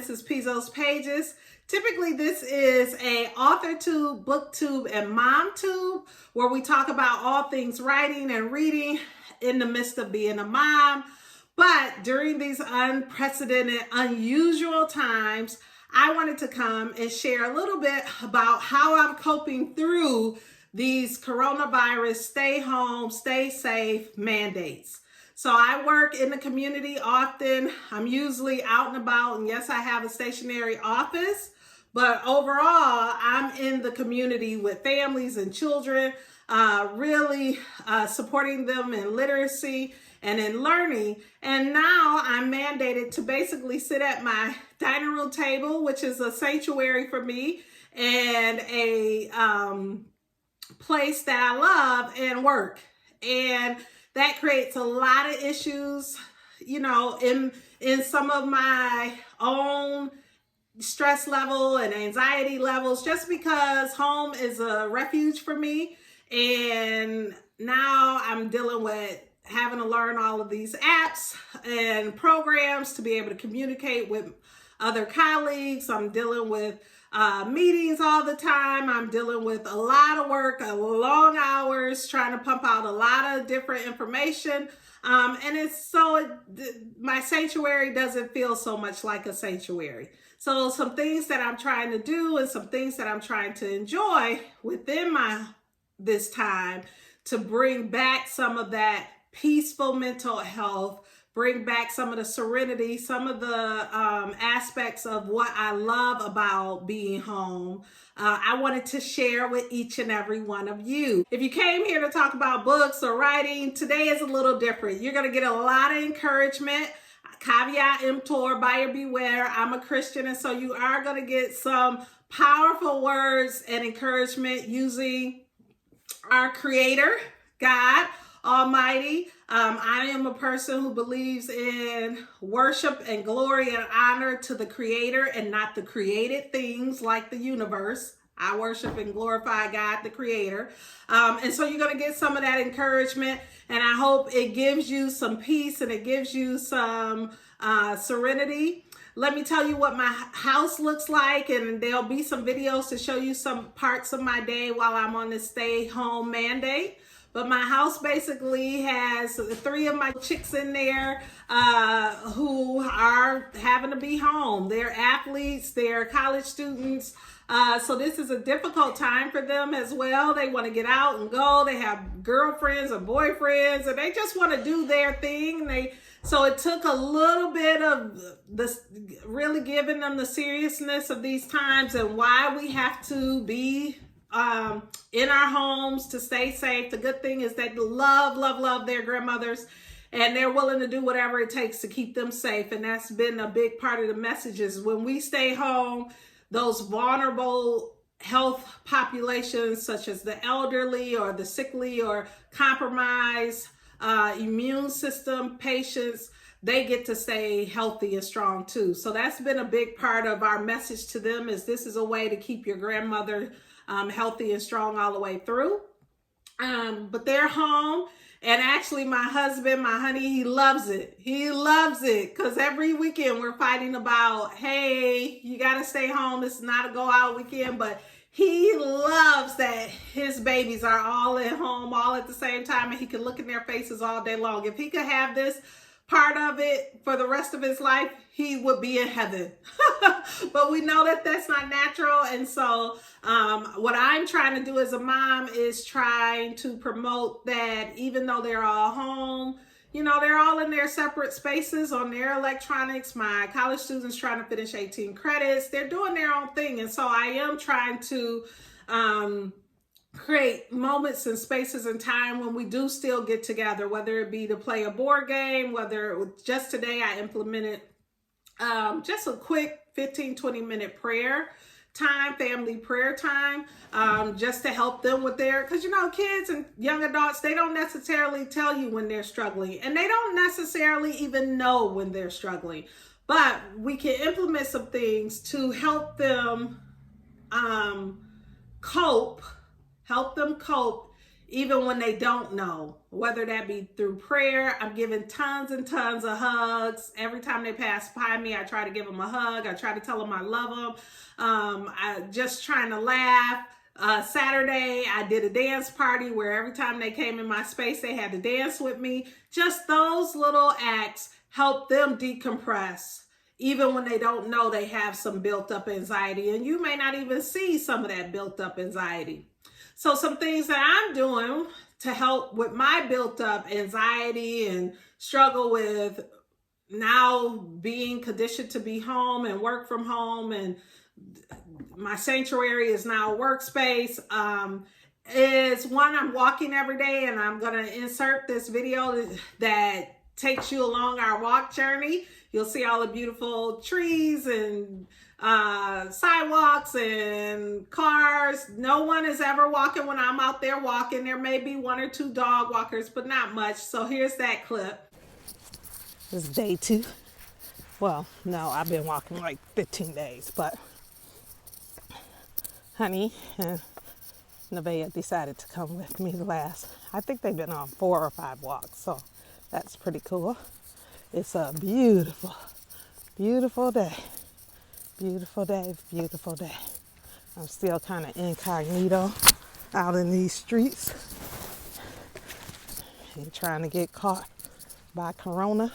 This is Pizzo's Pages. Typically, this is a author tube, book tube, and mom tube where we talk about all things writing and reading in the midst of being a mom. But during these unprecedented, unusual times, I wanted to come and share a little bit about how I'm coping through these coronavirus stay home, stay safe mandates. So I work in the community often. I'm usually out and about, and yes, I have a stationary office, but overall, I'm in the community with families and children, really supporting them in literacy and in learning. And now I'm mandated to basically sit at my dining room table, which is a sanctuary for me, and a place that I love, and work. And that creates a lot of issues, you know, in some of my own stress level and anxiety levels, just because home is a refuge for me. And now I'm dealing with having to learn all of these apps and programs to be able to communicate with other colleagues. I'm dealing with meetings all the time. I'm dealing with a lot of work, long hours, trying to pump out a lot of different information. And it's so, my sanctuary doesn't feel so much like a sanctuary. So some things that I'm trying to do and some things that I'm trying to enjoy within this time to bring back some of that peaceful mental health, bring back some of the serenity, some of the aspects of what I love about being home. I wanted to share with each and every one of you. If you came here to talk about books or writing, today is a little different. You're going to get a lot of encouragement. Caveat emptor, buyer beware. I'm a Christian, and so you are going to get some powerful words and encouragement using our Creator, God Almighty. I am a person who believes in worship and glory and honor to the Creator and not the created things like the universe. I worship and glorify God, the Creator. And so you're going to get some of that encouragement, and I hope it gives you some peace and it gives you some serenity. Let me tell you what my house looks like, and there'll be some videos to show you some parts of my day while I'm on this stay home mandate. But my house basically has 3 of my chicks in there who are having to be home. They're athletes, they're college students. So this is a difficult time for them as well. They want to get out and go. They have girlfriends and boyfriends, and they just want to do their thing. So it took a little bit of this, really giving them the seriousness of these times and why we have to be in our homes to stay safe. The good thing is they love their grandmothers, and they're willing to do whatever it takes to keep them safe. And that's been a big part of the messages. When we stay home, those vulnerable health populations, such as the elderly or the sickly or compromised immune system patients, they get to stay healthy and strong too. So that's been a big part of our message to them, is this is a way to keep your grandmother healthy and strong all the way through. But they're home. And actually my husband, my honey, he loves it. He loves it because every weekend we're fighting about, hey, you got to stay home. This is not a go out weekend, but he loves that his babies are all at home all at the same time, and he can look in their faces all day long. If he could have this part of it for the rest of his life, he would be in heaven. But we know that that's not natural. And so what I'm trying to do as a mom is trying to promote that even though they're all home, you know, they're all in their separate spaces on their electronics. My college students trying to finish 18 credits. They're doing their own thing. And so I am trying to create moments and spaces and time when we do still get together, whether it be to play a board game, just today I implemented just a quick 15-20 minute prayer time, family prayer time, just to help them with because you know, kids and young adults, they don't necessarily tell you when they're struggling, and they don't necessarily even know when they're struggling, but we can implement some things to help them cope even when they don't know, whether that be through prayer. I'm giving tons and tons of hugs. Every time they pass by me, I try to give them a hug. I try to tell them I love them. I just trying to laugh. Saturday, I did a dance party where every time they came in my space, they had to dance with me. Just those little acts help them decompress, even when they don't know they have some built up anxiety. And you may not even see some of that built up anxiety. So some things that I'm doing to help with my built up anxiety and struggle with now being conditioned to be home and work from home, and my sanctuary is now a workspace, is one, I'm walking every day, and I'm going to insert this video that takes you along our walk journey. You'll see all the beautiful trees and sidewalks and cars. No one is ever walking when I'm out there walking. There may be 1 or 2 dog walkers, but not much. So here's that clip. This is day 2. Well, no, I've been walking like 15 days, but Honey and Nevaeh decided to come with me last. I think they've been on 4 or 5 walks, so that's pretty cool. It's a beautiful, beautiful day. Beautiful day, beautiful day. I'm still kind of incognito out in these streets and trying to get caught by Corona.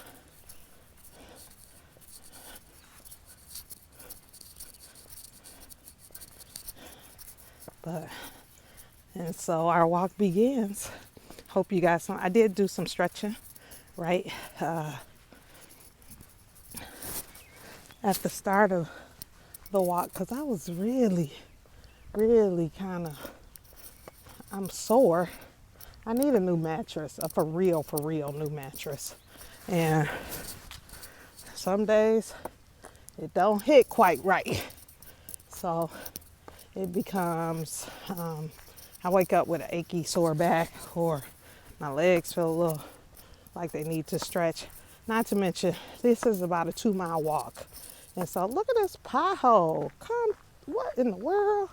And so our walk begins. Hope you guys I did do some stretching, right? At the start of the walk, because I was really kind of, I'm sore. I need a new mattress, a for real new mattress. And some days it don't hit quite right. So it becomes, I wake up with an achy, sore back, or my legs feel a little like they need to stretch. Not to mention, this is about a 2-mile walk. And so look at this pothole. What in the world?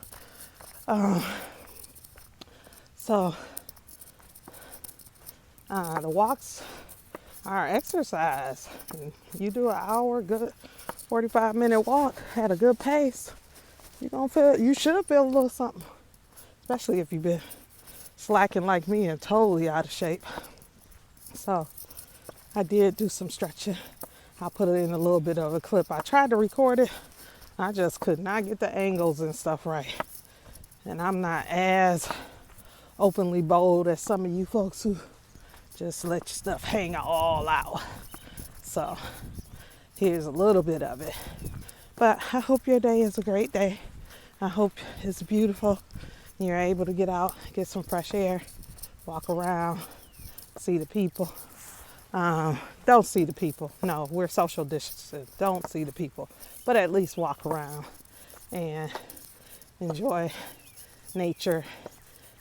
The walks are exercise. And you do an hour, good 45-minute walk at a good pace, you should feel a little something. Especially if you've been slacking like me and totally out of shape. So I did do some stretching. I'll put it in a little bit of a clip. I tried to record it. I just could not get the angles and stuff right. And I'm not as openly bold as some of you folks who just let your stuff hang all out. So here's a little bit of it. But I hope your day is a great day. I hope it's beautiful. You're able to get out, get some fresh air, walk around, see the people. Don't see the people. No, we're social distancing. Don't see the people. But at least walk around and enjoy nature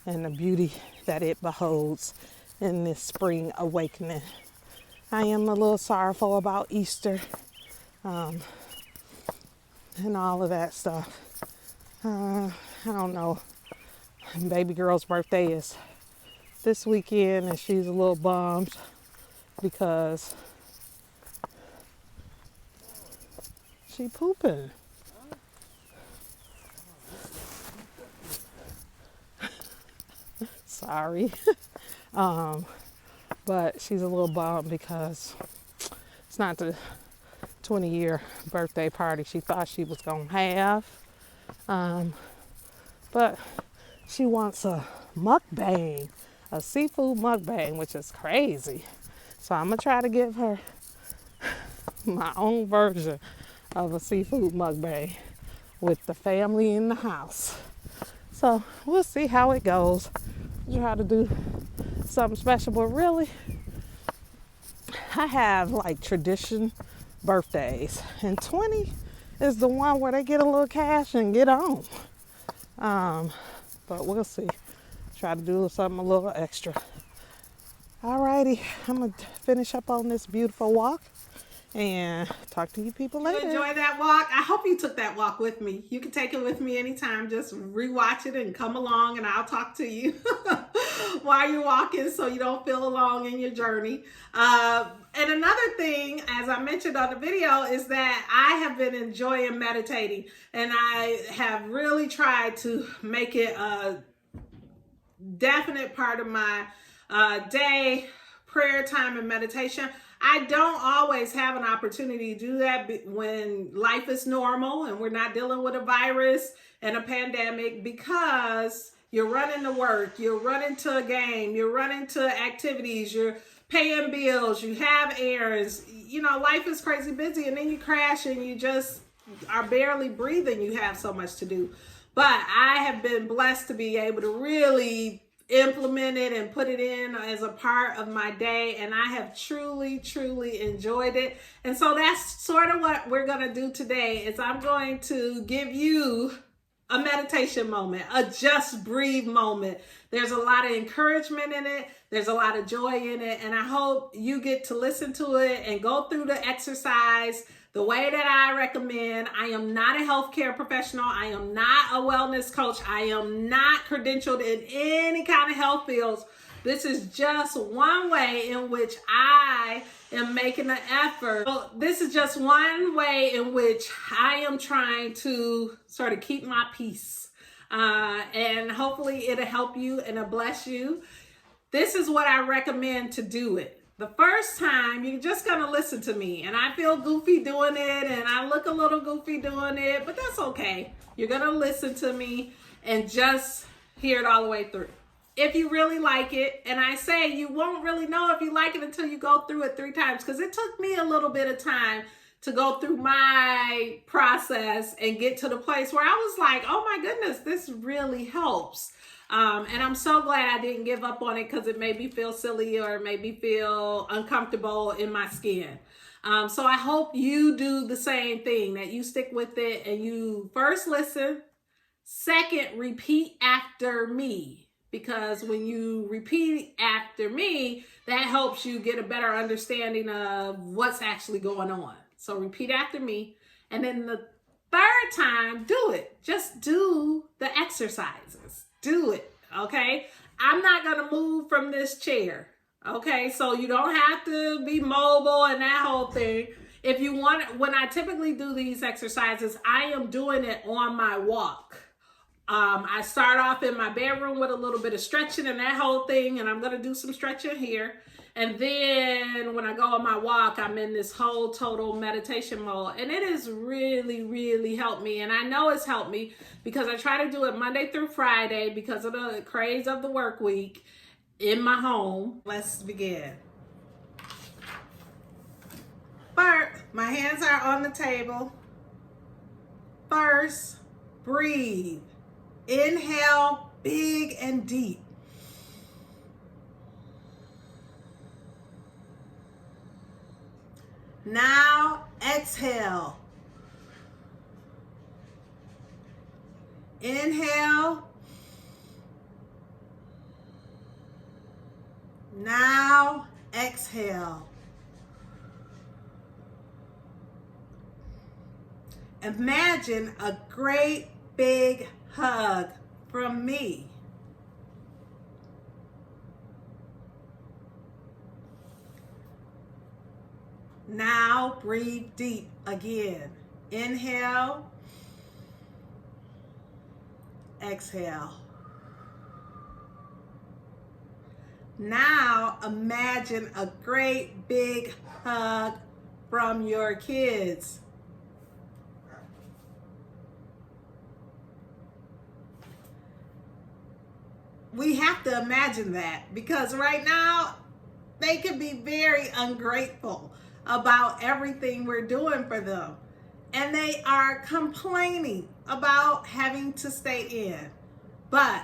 and the beauty that it beholds in this spring awakening. I am a little sorrowful about Easter and all of that stuff. I don't know. Baby girl's birthday is this weekend, and she's a little bummed because she pooping. Sorry. But she's a little bummed because it's not the 20-year birthday party she thought she was going to have. But she wants a mukbang, a seafood mukbang, which is crazy. So I'm going to try to give her my own version of a seafood mukbang with the family in the house. So we'll see how it goes. Try to do something special, but really, I have like tradition birthdays, and 20 is the one where they get a little cash and get on. But we'll see. Try to do something a little extra. Alrighty, I'm gonna finish up on this beautiful walk and talk to you people later. Enjoy that walk. I hope you took that walk with me. You can take it with me anytime. Just rewatch it and come along, and I'll talk to you. while you're walking so you don't feel alone in your journey. And another thing, as I mentioned on the video, is that I have been enjoying meditating, and I have really tried to make it a definite part of my day, prayer time and meditation. I don't always have an opportunity to do that when life is normal and we're not dealing with a virus and a pandemic, because you're running to work, you're running to a game, you're running to activities, you're paying bills, you have errands. You know, life is crazy busy, and then you crash and you just are barely breathing. You have so much to do. But I have been blessed to be able to really implement it and put it in as a part of my day, and I have truly enjoyed it. And so that's sort of what we're going to do today. Is I'm going to give you a meditation moment, a just breathe moment. There's a lot of encouragement in it, there's a lot of joy in it, and I hope you get to listen to it and go through the exercise the way that I recommend. I am not a healthcare professional. I am not a wellness coach. I am not credentialed in any kind of health fields. This is just one way in which I am making an effort. So this is just one way in which I am trying to sort of keep my peace. And hopefully it'll help you and it'll bless you. This is what I recommend to do it. The first time, you're just going to listen to me, and I feel goofy doing it, and I look a little goofy doing it, but that's okay. You're going to listen to me and just hear it all the way through. If you really like it, and I say you won't really know if you like it until you go through it 3 times, because it took me a little bit of time to go through my process and get to the place where I was like, oh my goodness, this really helps. And I'm so glad I didn't give up on it, because it made me feel silly or it made me feel uncomfortable in my skin. So I hope you do the same thing, that you stick with it and you first listen, second, repeat after me. Because when you repeat after me, that helps you get a better understanding of what's actually going on. So repeat after me. And then the third time, do it. Just do the exercises. Do it, okay? I'm not going to move from this chair, okay? So you don't have to be mobile and that whole thing. If you want, when I typically do these exercises, I am doing it on my walk. I start off in my bedroom with a little bit of stretching and that whole thing, and I'm going to do some stretching here. And then when I go on my walk, I'm in this whole total meditation mode. And it has really helped me. And I know it's helped me because I try to do it Monday through Friday because of the craze of the work week in my home. Let's begin. First, my hands are on the table. First, breathe. Inhale big and deep. Now exhale. Inhale. Now exhale. Imagine a great big hug from me. Now breathe deep again. Inhale. Exhale. Now imagine a great big hug from your kids. We have to imagine that, because right now they can be very ungrateful about everything we're doing for them. And they are complaining about having to stay in. But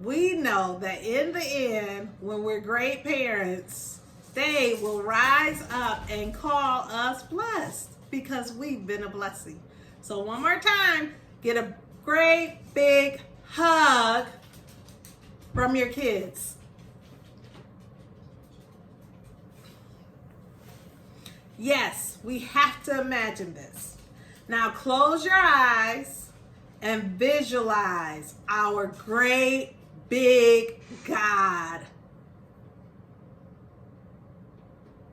we know that in the end, when we're great parents, they will rise up and call us blessed because we've been a blessing. So one more time, get a great big hug from your kids. Yes, we have to imagine this. Now close your eyes and visualize our great big God.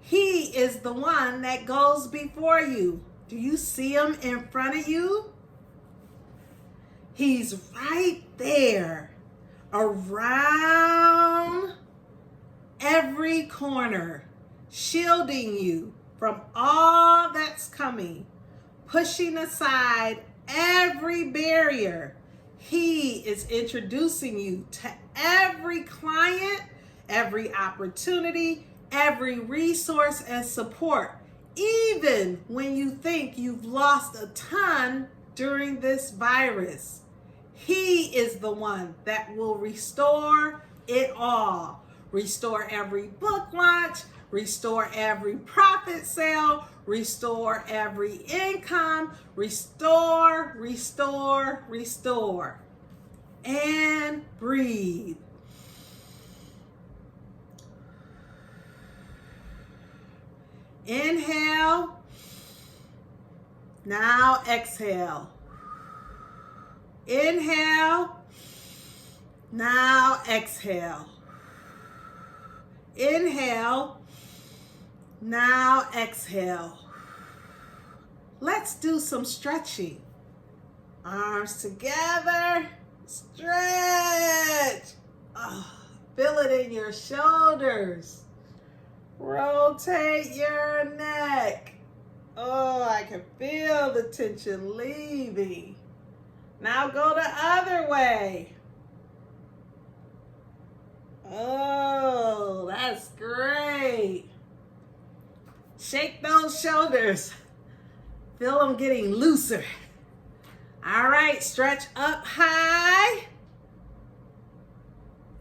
He is the one that goes before you. Do you see him in front of you? He's right there, around every corner, shielding you from all that's coming, pushing aside every barrier. He is introducing you to every client, every opportunity, every resource and support, even when you think you've lost a ton during this virus. He is the one that will restore it all. Restore every book launch, restore every profit sale, restore every income, restore, restore, restore. And breathe. Inhale. Now exhale. Inhale. Now exhale. Inhale. Now exhale. Let's do some stretching. Arms together. Stretch. Oh, feel it in your shoulders. Rotate your neck. Oh, I can feel the tension leaving. Now go the other way. Oh, that's great. Shake those shoulders. Feel them getting looser. All right, stretch up high.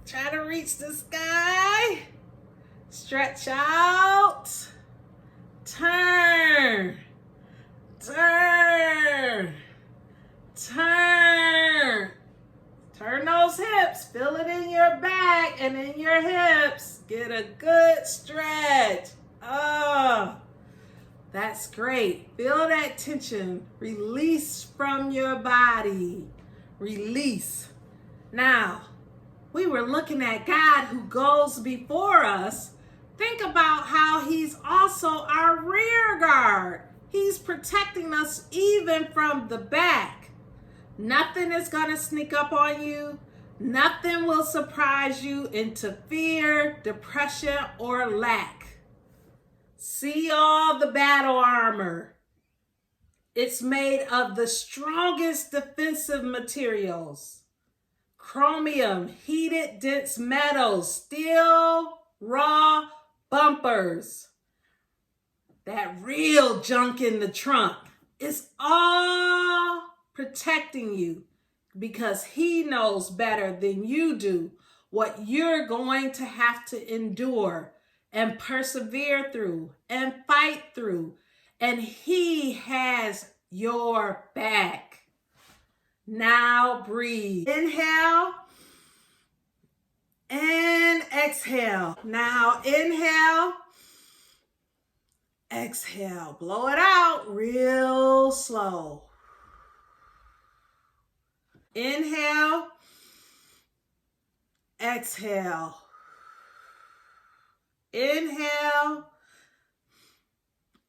Try to reach the sky. Stretch out. Turn. Turn. Turn. Turn those hips. Feel it in your back and in your hips. Get a good stretch. Oh, that's great. Feel that tension. Release from your body. Release. Now, we were looking at God who goes before us. Think about how he's also our rear guard. He's protecting us even from the back. Nothing is going to sneak up on you. Nothing will surprise you into fear, depression, or lack. See all the battle armor. It's made of the strongest defensive materials. Chromium, heated dense metals, steel, raw bumpers. That real junk in the trunk. It's all protecting you because he knows better than you do what you're going to have to endure and persevere through and fight through. And he has your back. Now breathe. Inhale and exhale. Now inhale. Exhale. Blow it out real slow. Inhale. Exhale. Inhale.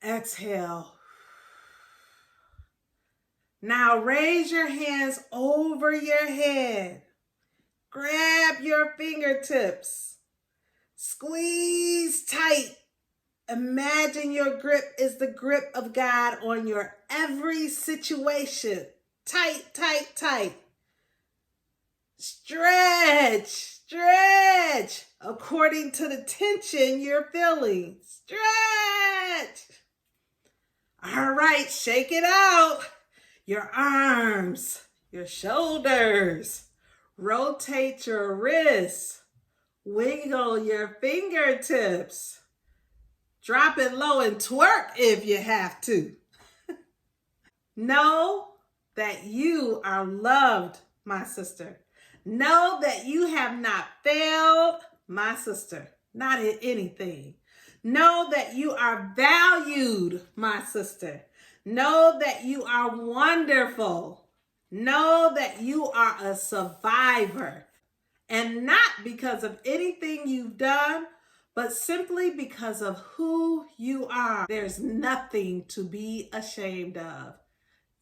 Exhale. Now raise your hands over your head. Grab your fingertips. Squeeze tight. Imagine your grip is the grip of God on your every situation. Tight, tight, tight. Stretch, stretch according to the tension you're feeling. Stretch. All right, shake it out. Your arms, your shoulders. Rotate your wrists. Wiggle your fingertips. Drop it low and twerk if you have to. Know that you are loved, my sister. Know that you have not failed, my sister, not in anything. Know that you are valued, my sister. Know that you are wonderful. Know that you are a survivor. And not because of anything you've done, but simply because of who you are. There's nothing to be ashamed of.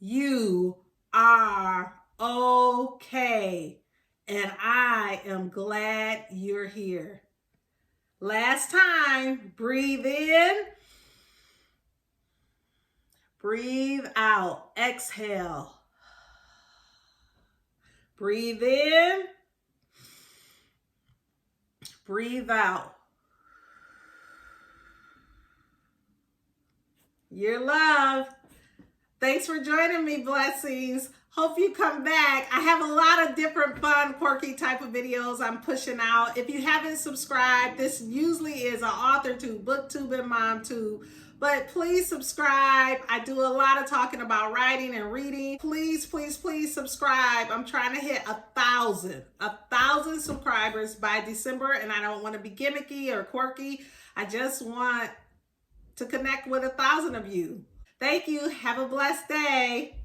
You are okay. And I am glad you're here. Last time, breathe in, breathe out, exhale. Breathe in, breathe out. You're loved. Thanks for joining me, blessings. Hope you come back. I have a lot of different fun, quirky type of videos I'm pushing out. If you haven't subscribed, this usually is an author tube, booktube, and mom tube. But please subscribe. I do a lot of talking about writing and reading. Please, please, please subscribe. I'm trying to hit 1,000 subscribers by December, and I don't want to be gimmicky or quirky. I just want to connect with 1,000 of you. Thank you. Have a blessed day.